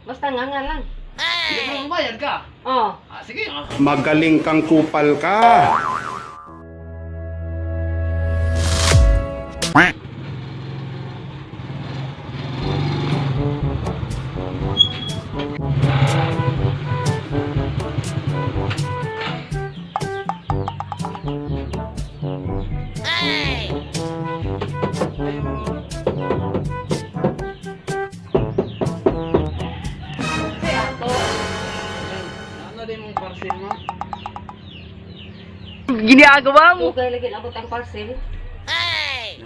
Basta nga lang. Hindi mo magbayad ka. Oh. Sige. Magaling kang kupal ka. Si ato. Ano din mong parcel mo? Ginagawa mo. Dugay lagi abot ang parcel.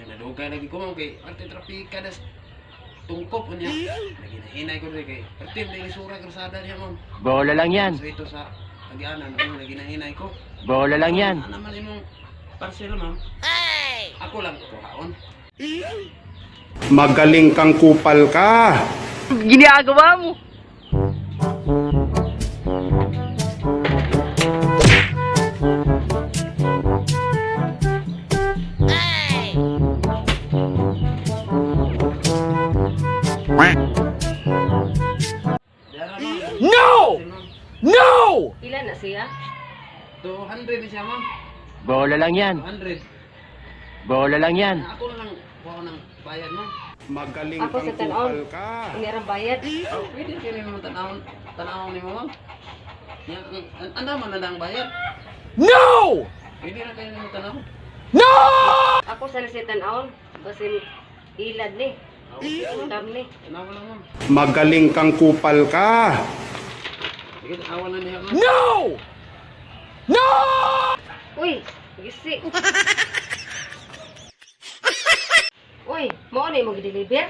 Nadugay lagi ko ma'am kay arte trapika das tungkop niya. Naginahinay ko rin kay pertim na inisura krasada niya ma'am. Bola lang yan. So ito sa agianan, naginahinay ko. Bola lang yan. Ano naman imong parcel ma'am? Ako lang kuhaon. Magaling kang kupal ka. Ginagawa mo. Dara ma'am. No! Parcel, ma'am. No! Pila na siya? 200 siya ma'am. Bola lang yan. 200. Bola lang yan. Ako na lang kuha ko ng bayad ma'am. Magaling Ako kang sa tanaw. kupal ka. Ang irang bayad. Oh, pwede kayo naman tanawon ni mo ma'am. Yan, ang naman na lang bayad. No! Pwede na kayo naman tanawon. No! Ako sa nasitan aon. Basin ilad ni. Dam ni. Tanawon lang ma'am. Magaling kang kupal ka. Sige, awan na niya ma'am. No! No! Uy, gisi. Uy, mo ni mo gi-deliver?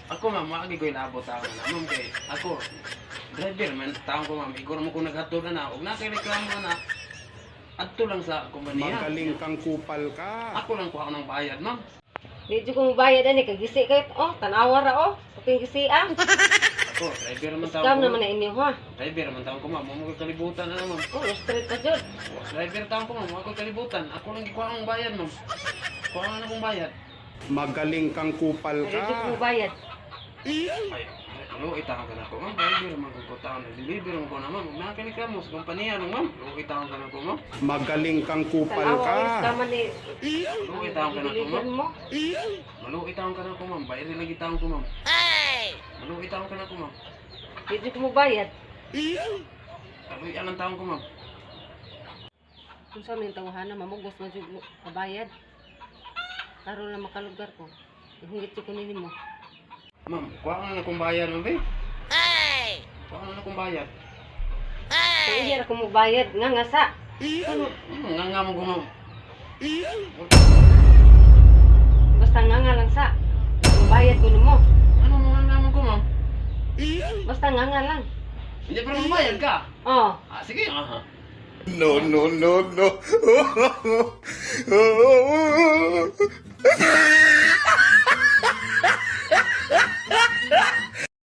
Ako ma'am, maagi ko inabot ako na ma'am kay ako driver man taon ko ma'am. Igor mo kung naghatod na ug na kay reklamo na. Adto lang sa kumpanya. Magaling kang kupal ka. Ako lang kuha ko ng bayad ma'am. Di jud ko bayad ani kay gisi kay oh, tanawa ra oh. Puting gisi ah. Ako, driver man taon Scam ko. naman na inyo ha. Driver man taon ko ma'am. Mo kalibutan na ma'am. Oh, straight pa jud. Driver taon ko ma'am. Ako kalibutan. Ako lang kuha ang bayad ma'am. Kuha na akong bayad. Magaling kang kupal Di jud ko ka. bayad. Ay, lo itahan ka na ko ma'am. Driver man ko taon. Deliver mo ko na ma'am. Nakinig ka mo sa kumpanya no ma'am. Lo itahan ka na ko ma'am. Magaling kang kupal Tanawa ka. uy, scam ni. Lo itahan ka na ko Deliver ma'am. mo. Maluwi taon ka na ko ma'am. Bayad lagi taon ko ma'am. Maluwi taon ka na ko ma'am. Di jud ko bayad. Maluwi anong taon ko ma'am. Kung sa min tawahan na mamugos na jud mo kabayad. Karon na makalugar ko. Hingit ko nini mo. Ma'am, kuha ka na akong bayad ma'am eh. Kuha ka na akong bayad. Kung iya ra ko mo bayad nga nga sa. Ano? Nga nga mo ko ma'am. Basta nga lang sa. Mo bayad ko nimo. Ano mo nga mo ko ma'am? Basta nga lang. Hindi pa naman bayad ka. Oh. Sige. Aha. No, no, no, no.